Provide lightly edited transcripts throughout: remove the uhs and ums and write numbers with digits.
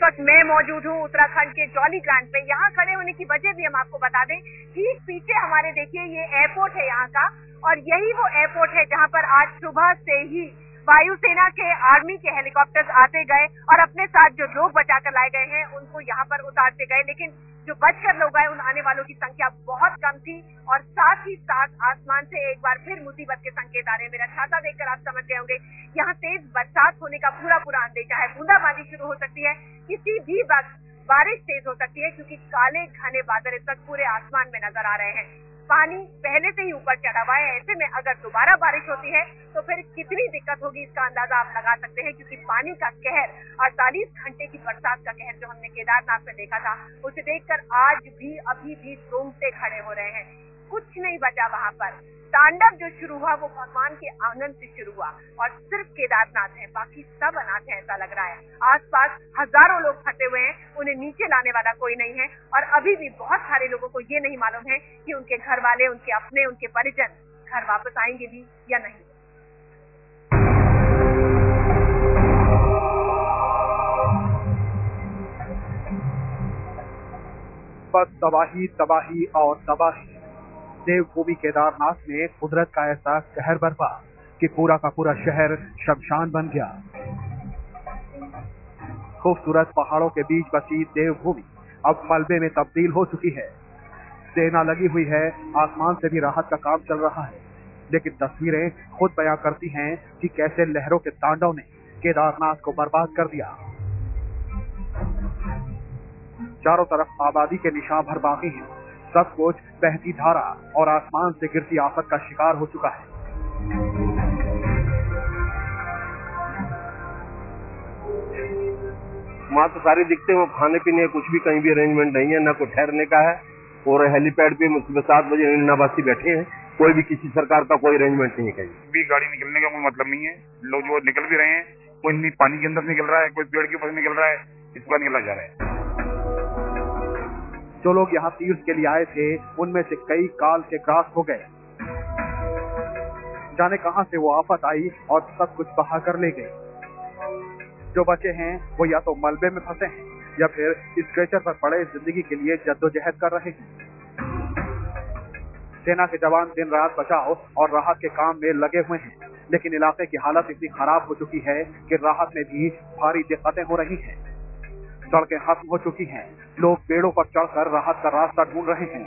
वक्त मैं मौजूद हूँ उत्तराखंड के जौलीग्रांट पे। यहाँ खड़े होने की वजह भी हम आपको बता दें। ठीक पीछे हमारे देखिए ये एयरपोर्ट है यहाँ का, और यही वो एयरपोर्ट है जहाँ पर आज सुबह से ही वायुसेना के आर्मी के हेलीकॉप्टर्स आते गए और अपने साथ जो लोग बचाकर लाए गए हैं उनको यहाँ पर उतारते गए। लेकिन जो बचकर लोग आए उन आने वालों की संख्या बहुत कम थी, और साथ ही साथ आसमान से एक बार फिर मुसीबत के संकेत आ रहे हैं। मेरा छाता देखकर आप समझ गए होंगे यहाँ तेज बरसात होने का पूरा अंदेशा है। बूंदाबांदी शुरू हो सकती है, किसी भी वक्त बारिश तेज हो सकती है, क्योंकि काले घने बादल इस वक्त पूरे आसमान में नजर आ रहे हैं। पानी पहले से ही ऊपर चढ़ा हुआ है। ऐसे में अगर दोबारा बारिश होती है तो फिर कितनी दिक्कत होगी इसका अंदाजा आप लगा सकते हैं, क्योंकि पानी का कहर, 48 घंटे की बरसात का कहर जो हमने केदारनाथ में देखा था, उसे देखकर आज भी अभी भी रोंगटे खड़े हो रहे हैं। कुछ नहीं बचा वहां पर। तांडव जो शुरू हुआ वो भगवान के आंगन से शुरू हुआ, और सिर्फ केदारनाथ है, बाकी सब अनाथ है ऐसा लग रहा है। आसपास हजारों लोग फंसे हुए हैं, उन्हें नीचे लाने वाला कोई नहीं है, और अभी भी बहुत सारे लोगों को ये नहीं मालूम है कि उनके घर वाले, उनके अपने, उनके परिजन घर वापस आएंगे भी या नहीं। बस तबाही, तबाही और तबाही। देवभूमि केदारनाथ में कुदरत का ऐसा कहर बरपा कि पूरा का पूरा शहर शमशान बन गया। खूबसूरत पहाड़ों के बीच बसी देवभूमि अब मलबे में तब्दील हो चुकी है। सेना लगी हुई है, आसमान से भी राहत का काम चल रहा है, लेकिन तस्वीरें खुद बयां करती हैं कि कैसे लहरों के तांडव ने केदारनाथ को बर्बाद कर दिया। चारों तरफ आबादी के निशान भर बाकी हैं, सब कुछ बहती धारा और आसमान से गिरती आफत का शिकार हो चुका है। वहाँ तो सारी दिखते हैं, वो खाने पीने कुछ भी कहीं भी अरेंजमेंट नहीं है, ना कोई ठहरने का है, और हेलीपैड पे सुबह 7 बजे नवासी बैठे हैं, कोई भी किसी सरकार का कोई अरेंजमेंट नहीं है। कहीं भी गाड़ी निकलने का कोई मतलब नहीं है। लोग जो निकल भी रहे हैं, कोई नहीं पानी के अंदर निकल रहा है, कोई पेड़ के ऊपर निकल रहा है, इस पर निकला जा रहा है। जो लोग यहाँ तीर्थ के लिए आए थे उनमें से कई काल के ग्रास हो गए। जाने कहां से वो आफत आई और सब कुछ बहा कर ले गई। जो बचे हैं वो या तो मलबे में फंसे हैं या फिर स्ट्रेचर पर पड़े जिंदगी के लिए जद्दोजहद कर रहे हैं। सेना के जवान दिन रात बचाव और राहत के काम में लगे हुए हैं, लेकिन इलाके की हालत इतनी खराब हो चुकी है कि राहत में भी भारी दिक्कतें हो रही हैं। सड़कें खत्म हो चुकी हैं, लोग पेड़ों पर चढ़कर राहत का रास्ता ढूंढ रहे हैं।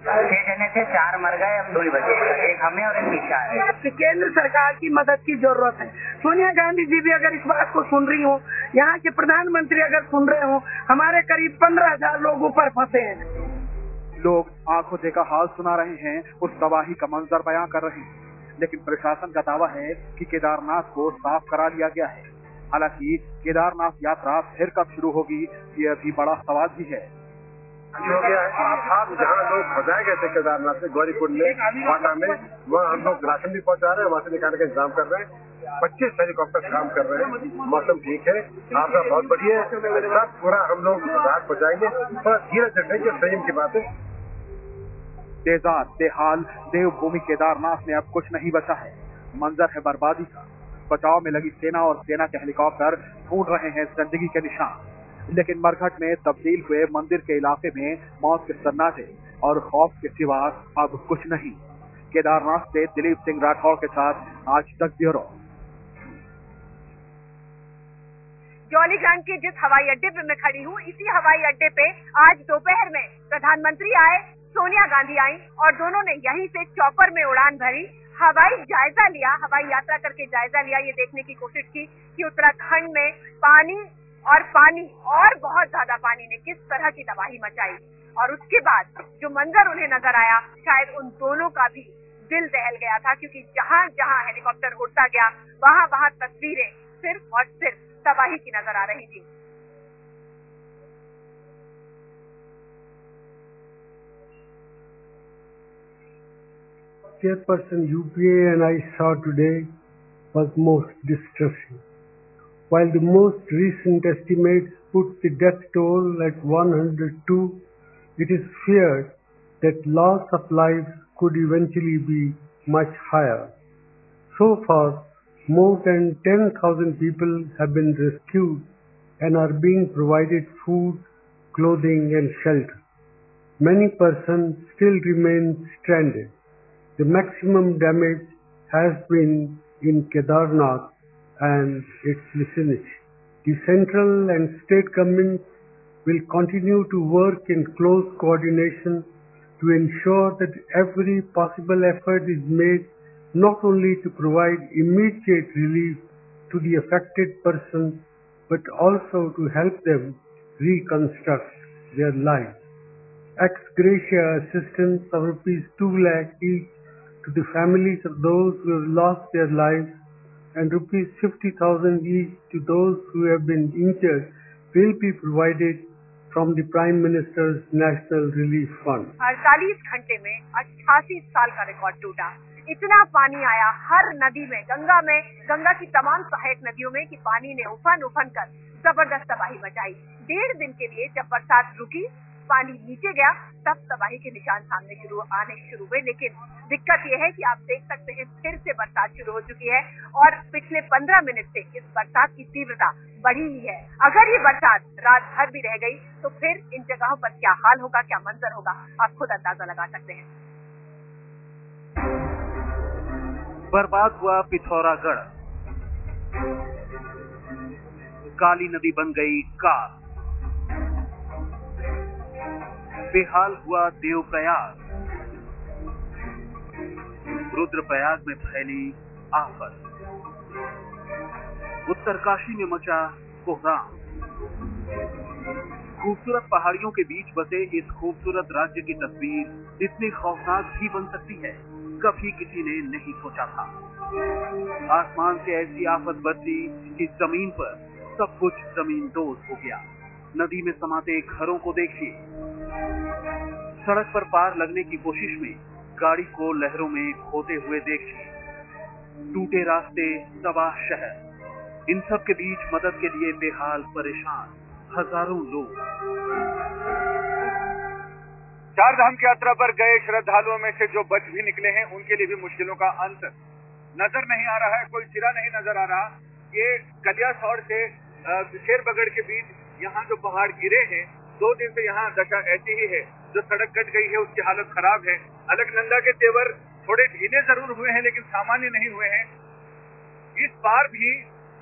6 जने थे, 4 मर गए, अब 2 ही बचे, एक हमें और एक पीछा है। केंद्र सरकार की मदद की जरूरत है। सोनिया गांधी जी भी अगर इस बात को सुन रही हो, यहाँ के प्रधानमंत्री अगर सुन रहे हो, हमारे करीब 15,000 लोग ऊपर फंसे हैं। लोग आंखों देखा हाल सुना रहे हैं, उस तबाही का मंजर बयां कर रहे हैं, लेकिन प्रशासन का दावा है कि केदारनाथ को साफ करा लिया गया है। हालांकि केदारनाथ यात्रा फिर कब शुरू होगी ये अभी बड़ा सवाल भी है। हो गया है आप जहाँ लोग फंसाए गए थे केदारनाथ से गौरीकुंड में, वाटा में, वहाँ हम लोग राशन भी पहुँचा रहे हैं, वहाँ से निकालने का इंतजाम कर रहे हैं। 25 हेलीकॉप्टर काम कर रहे हैं। मौसम ठीक है, आपका बहुत बढ़िया है, सब पूरा हम लोग राहत पहुँचाएंगे। थोड़ा धीरे चलने की संयम की बात है। बेजार बेहाल देवभूमि केदारनाथ में अब कुछ नहीं बचा है। मंजर है बर्बादी का। बचाव में लगी सेना और सेना के हेलीकॉप्टर ढूंढ रहे हैं जिंदगी के निशान, लेकिन मरघट में तब्दील हुए मंदिर के इलाके में मौत के सन्नाटे और खौफ के सिवा अब कुछ नहीं। केदारनाथ से दिलीप सिंह राठौर के साथ आज तक ब्यूरो। जौलीग्रांट के जिस हवाई अड्डे पे मैं खड़ी हूँ, इसी हवाई अड्डे पे आज दोपहर में प्रधानमंत्री आए, सोनिया गांधी आई, और दोनों ने यहीं से चॉपर में उड़ान भरी, हवाई जायजा लिया, हवाई यात्रा करके जायजा लिया, ये देखने की कोशिश की कि उत्तराखंड में पानी और बहुत ज्यादा पानी ने किस तरह की तबाही मचाई। और उसके बाद जो मंजर उन्हें नजर आया, शायद उन दोनों का भी दिल दहल गया था, क्योंकि जहां जहां हेलीकॉप्टर उड़ता गया वहां वहां तस्वीरें सिर्फ और सिर्फ तबाही की नजर आ रही थी। Chairperson UPA and I saw today was most distressing. While the most recent estimates put the death toll at 102, it is feared that loss of lives could eventually be much higher. So far, More than 10,000 people have been rescued and are being provided food, clothing and shelter. Many persons still remain stranded. The maximum damage has been in Kedarnath and its vicinity. The central and state governments will continue to work in close coordination to ensure that every possible effort is made not only to provide immediate relief to the affected persons but also to help them reconstruct their lives. Ex gratia assistance of rupees 2 lakh each to the families of those who have lost their lives and rupees 50,000 each to those who have been injured will be provided from the Prime Minister's National Relief Fund. 48 घंटे में 88 साल का record टूटा। इतना पानी आया हर नदी में, गंगा की तमाम सहायक नदियों में कि पानी ने उफन कर जबरदस्त तबाही मचाई। 1.5 दिन के लिए जब बरसात रुकी, पानी नीचे गया, तब तबाही के निशान सामने आने शुरू हुए। लेकिन दिक्कत यह है कि आप देख सकते हैं फिर से बरसात शुरू हो चुकी है और पिछले 15 मिनट से इस बरसात की तीव्रता बढ़ी ही है। अगर ये बरसात रात भर भी रह गई तो फिर इन जगहों पर क्या हाल होगा, क्या मंजर होगा, आप खुद अंदाजा लगा सकते हैं। बर्बाद हुआ पिथौरागढ़, काली नदी बन गई काल, बेहाल हुआ देवप्रयाग, रुद्रप्रयाग में फैली आफत, उत्तरकाशी में मचा कोहराम। खूबसूरत पहाड़ियों के बीच बसे इस खूबसूरत राज्य की तस्वीर इतनी खौफनाक भी बन सकती है, कभी किसी ने नहीं सोचा था। आसमान से ऐसी आफत बरसी कि जमीन पर सब कुछ जमींदोज हो गया। नदी में समाते घरों को देखिए, सड़क पर पार लगने की कोशिश में गाड़ी को लहरों में खोते हुए देखिए, टूटे रास्ते, तबाह शहर, इन सब के बीच मदद के लिए बेहाल परेशान हजारों लोग। चारधाम की यात्रा पर गए श्रद्धालुओं में से जो बच भी निकले हैं उनके लिए भी मुश्किलों का अंत नजर नहीं आ रहा है, कोई सिरा नहीं नजर आ रहा। ये कलियासौड़ से शेरबगड़ के बीच यहाँ जो पहाड़ गिरे हैं, 2 दिन से यहाँ दशा ऐसी ही है। जो सड़क कट गई है उसकी हालत खराब है। अलकनंदा के तेवर थोड़े ढीले जरूर हुए हैं लेकिन सामान्य नहीं हुए हैं। इस बार भी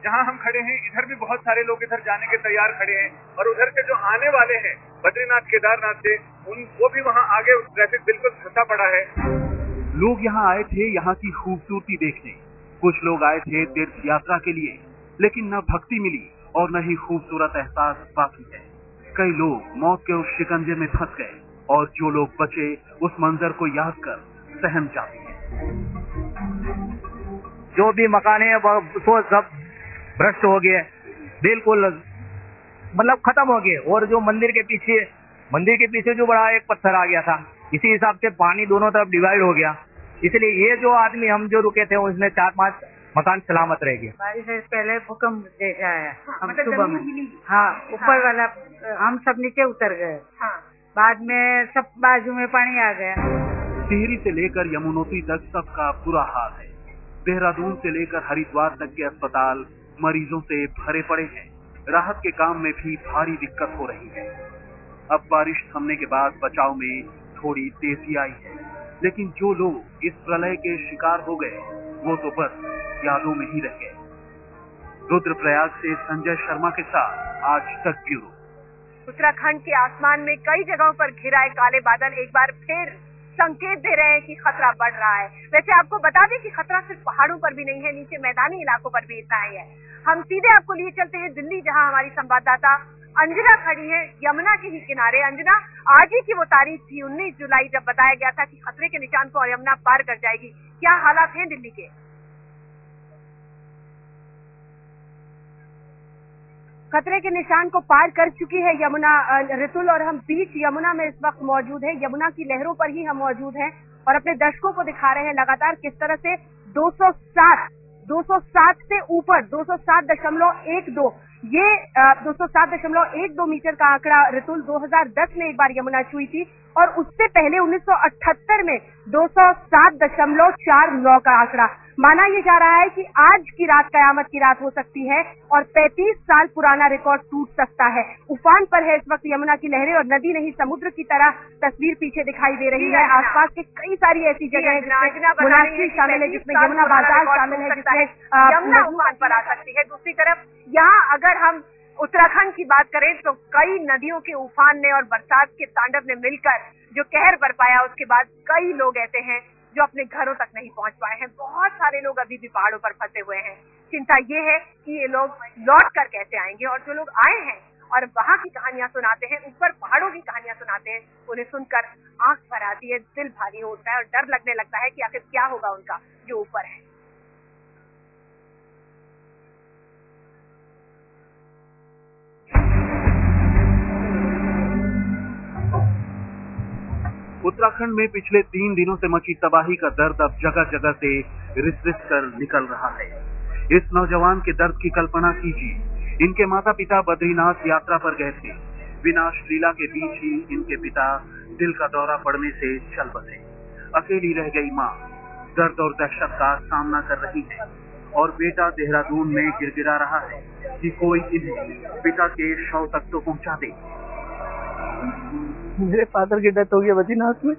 जहाँ हम खड़े हैं इधर भी बहुत सारे लोग इधर जाने के तैयार खड़े हैं और उधर से जो आने वाले हैं बद्रीनाथ केदारनाथ से वो भी वहाँ आगे ट्रैफिक बिल्कुल फंसा पड़ा है। लोग यहाँ आए थे यहाँ की खूबसूरती देखने, कुछ लोग आए थे तीर्थ यात्रा के लिए, लेकिन न भक्ति मिली और न ही खूबसूरत एहसास बाकी है। कई लोग मौत के उस शिकंजे में फंस गए और जो लोग बचे उस मंजर को याद कर सहम जाते हैं। जो भी मकान है वो सब भ्रष्ट हो गए, बिल्कुल मतलब खत्म हो गए। और जो मंदिर के पीछे जो बड़ा एक पत्थर आ गया था, इसी हिसाब से पानी दोनों तरफ डिवाइड हो गया। इसलिए ये जो आदमी हम जो रुके थे उसमें 4-5 मकान सलामत रह गए। बारिश से पहले भूकंप देखा है हम सुबह में। हाँ, ऊपर वाला हम सब नीचे उतर गए। बाद में सब बाजू में पानी आ गया। टिहरी से लेकर यमुनोत्री तक सबका बुरा हाल है। देहरादून से लेकर हरिद्वार तक के अस्पताल मरीजों से भरे पड़े हैं। राहत के काम में भी भारी दिक्कत हो रही है। अब बारिश थमने के बाद बचाव में थोड़ी तेजी आई है, लेकिन जो लोग इस प्रलय के शिकार हो गए वो तो बस यादों में ही रह गए। रुद्रप्रयाग से संजय शर्मा के साथ आज तक ब्यूरो। उत्तराखंड के आसमान में कई जगहों पर घिराए काले बादल एक बार फिर संकेत दे रहे हैं कि खतरा बढ़ रहा है। वैसे आपको बता दें कि खतरा सिर्फ पहाड़ों पर भी नहीं है, नीचे मैदानी इलाकों पर भी इतना ही है। हम सीधे आपको लिए चलते हैं दिल्ली, जहां हमारी संवाददाता अंजना खड़ी है यमुना के ही किनारे। अंजना, आज ही की वो तारीख थी 19 जुलाई जब बताया गया था कि खतरे के निशान को और यमुना पार कर जाएगी। क्या हालात हैं दिल्ली के? खतरे के निशान को पार कर चुकी है यमुना ऋतुल, और हम बीच यमुना में इस वक्त मौजूद है। यमुना की लहरों पर ही हम मौजूद हैं और अपने दर्शकों को दिखा रहे हैं लगातार किस तरह से 207 से ऊपर 207.12 ये 207.12 मीटर का आंकड़ा ऋतुल 2010 में एक बार यमुना छुई थी और उससे पहले 1978 में 207.49 का आंकड़ा। माना यह जा रहा है कि आज की रात कयामत की रात हो सकती है और 35 साल पुराना रिकॉर्ड टूट सकता है। उफान पर है इस वक्त यमुना की लहरें और नदी नहीं समुद्र की तरह तस्वीर पीछे दिखाई दे रही है। आसपास के कई सारी ऐसी जगह है जिसमें मुनासिर शामिल है, जिसमें यमुना बाजार शामिल है, जिसमें यमुना उफान पर आ सकती है। दूसरी तरफ यहाँ अगर हम उत्तराखंड की बात करें तो कई नदियों के उफान ने और बरसात के तांडव ने मिलकर जो कहर बरपाया, उसके बाद कई लोग ऐसे हैं जो अपने घरों तक नहीं पहुंच पाए हैं। बहुत सारे लोग अभी भी पहाड़ों पर फंसे हुए हैं। चिंता ये है कि ये लोग लौट कर कैसे आएंगे, और जो लोग आए हैं और वहां की कहानियां सुनाते हैं, ऊपर पहाड़ों की कहानियां सुनाते हैं, उन्हें सुनकर आंख भर आती है, दिल भारी होता है और डर लगने लगता है कि आखिर क्या होगा उनका जो ऊपर है। उत्तराखंड में पिछले 3 दिनों से मची तबाही का दर्द अब जगह जगह से रिस रिस कर निकल रहा है। इस नौजवान के दर्द की कल्पना कीजिए। इनके माता पिता बद्रीनाथ यात्रा पर गए थे। विनाश लीला के बीच ही इनके पिता दिल का दौरा पड़ने से चल बसे। अकेली रह गई माँ दर्द और दहशत का सामना कर रही है और बेटा देहरादून में गिड़गिड़ा रहा है कि कोई इन्हें पिता के शव तक तो पहुँचा दे। मेरे फादर की डेथ हो गई बद्रीनाथ में,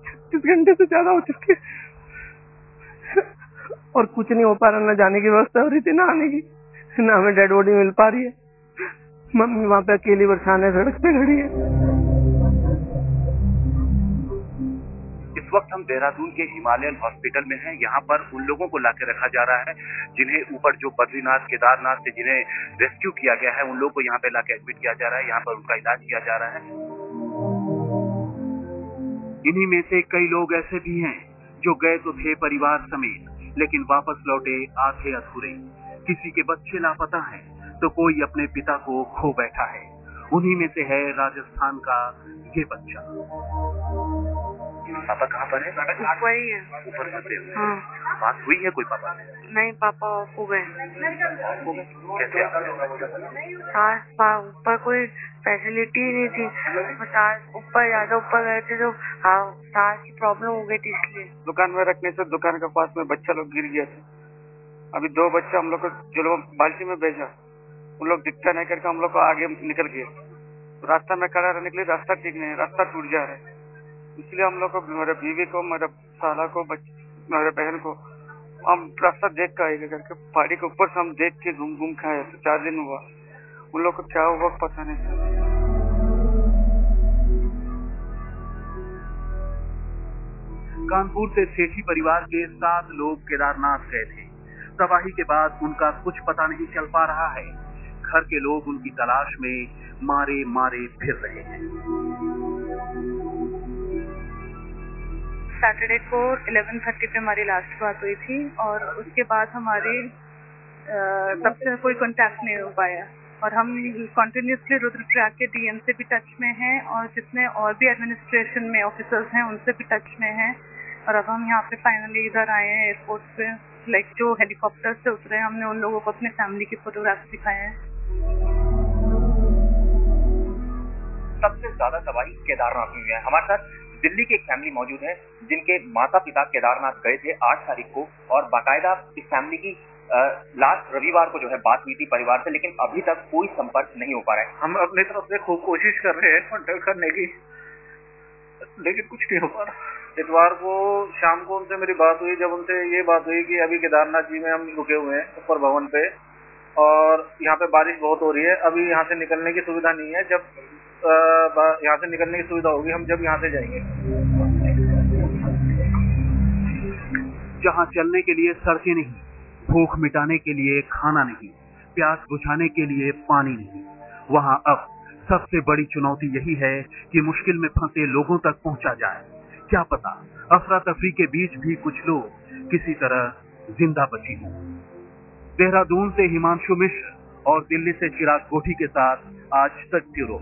36 घंटे से ज्यादा हो चुके और कुछ नहीं हो पा रहा। न जाने की व्यवस्था हो रही थी, न आने की, न हमें डेड बॉडी मिल पा रही है। मम्मी वहाँ पे अकेली परेशान है, सड़क पे खड़ी है। इस वक्त हम देहरादून के हिमालयन हॉस्पिटल में हैं। यहाँ पर उन लोगों को लाके रखा जा रहा है जिन्हें ऊपर जो बद्रीनाथ केदारनाथ से जिन्हें रेस्क्यू किया गया है, उन लोगों को यहाँ पे लाके एडमिट किया जा रहा है। यहाँ पर उनका इलाज किया जा रहा है। इन्हीं में से कई लोग ऐसे भी हैं जो गए तो थे परिवार समेत, लेकिन वापस लौटे आधे अधूरे। किसी के बच्चे लापता हैं तो कोई अपने पिता को खो बैठा है। उन्हीं में से है राजस्थान का ये बच्चा। पापा कहाँ पर है? ऊपर ही है। ऊपर फंसे हुए। हाँ। बात हुई है कोई पापा से? नहीं, पापा ऑफ हो गए। कैसे? ऊपर कोई फैसिलिटी नहीं थी। सास ऊपर ज्यादा ऊपर गए थे तो सास की प्रॉब्लम हो गई थी, इसलिए। दुकान में रखने से दुकान के पास में बच्चा लोग गिर गया था। अभी 2 बच्चा हम लोग को जो लोग बाल्टी में भेजा, उन लोग दिखता नहीं करके हम लोग को आगे निकल गए। रास्ता में खड़ा रहने के लिए रास्ता ठीक नहीं है, रास्ता टूट जा रहा है। इसलिए हम लोग को, मेरे बीवी को, मेरे साला को, मेरे बहन को, हम रास्ता देख कर आएगा करके पहाड़ी के ऊपर से हम देख के घूम घूम के आए। 4 दिन हुआ। उन लोग को क्या हुआ पता नहीं। कानपुर से सेठी परिवार के 7 लोग केदारनाथ गए थे। तबाही के बाद उनका कुछ पता नहीं चल पा रहा है। घर के लोग उनकी तलाश में मारे मारे फिर रहे हैं। सैटरडे को 11:30 पे हमारी लास्ट बात हुई थी और उसके बाद हमारे तब से कोई कांटेक्ट नहीं हो पाया और हम कंटिन्यूसली रुद्रप्रयाग के डीएम से भी टच में हैं और जितने और भी एडमिनिस्ट्रेशन में ऑफिसर्स हैं उनसे भी टच में हैं। और अब हम यहाँ पे फाइनली इधर आए हैं एयरपोर्ट पे, लाइक जो हेलीकॉप्टर से उतरे, हमने उन लोगों को अपने फैमिली के फोटोग्राफ्स दिखाए हैं। सबसे ज्यादा तबाही केदारनाथ में हुई है। हमारे साथ दिल्ली की एक फैमिली मौजूद है जिनके माता पिता केदारनाथ गए थे 8 तारीख को और बाकायदा इस फैमिली की लास्ट रविवार को जो है बात हुई थी परिवार से, लेकिन अभी तक कोई संपर्क नहीं हो पा रहा है। हम अपनी तरफ से खूब कोशिश कर रहे हैं कांटेक्ट करने की, लेकिन कुछ नहीं हो पा रहा। इतवार को शाम को उनसे मेरी बात हुई, जब उनसे ये बात हुई कि अभी केदारनाथ जी में हम रुके हुए हैं ऊपर भवन पे और यहाँ पे बारिश बहुत हो रही है, अभी यहाँ से निकलने की सुविधा नहीं है। जब यहाँ से निकलने की सुविधा होगी हम जब यहाँ से जाएंगे। जहाँ चलने के लिए सड़कें नहीं, भूख मिटाने के लिए खाना नहीं, प्यास बुझाने के लिए पानी नहीं, वहाँ अब सबसे बड़ी चुनौती यही है कि मुश्किल में फंसे लोगों तक पहुँचा जाए। क्या पता अफरा तफरी के बीच भी कुछ लोग किसी तरह जिंदा बची हों। देहरादून से हिमांशु मिश्र और दिल्ली से चिराग कोठी के साथ आज तक ब्यूरो।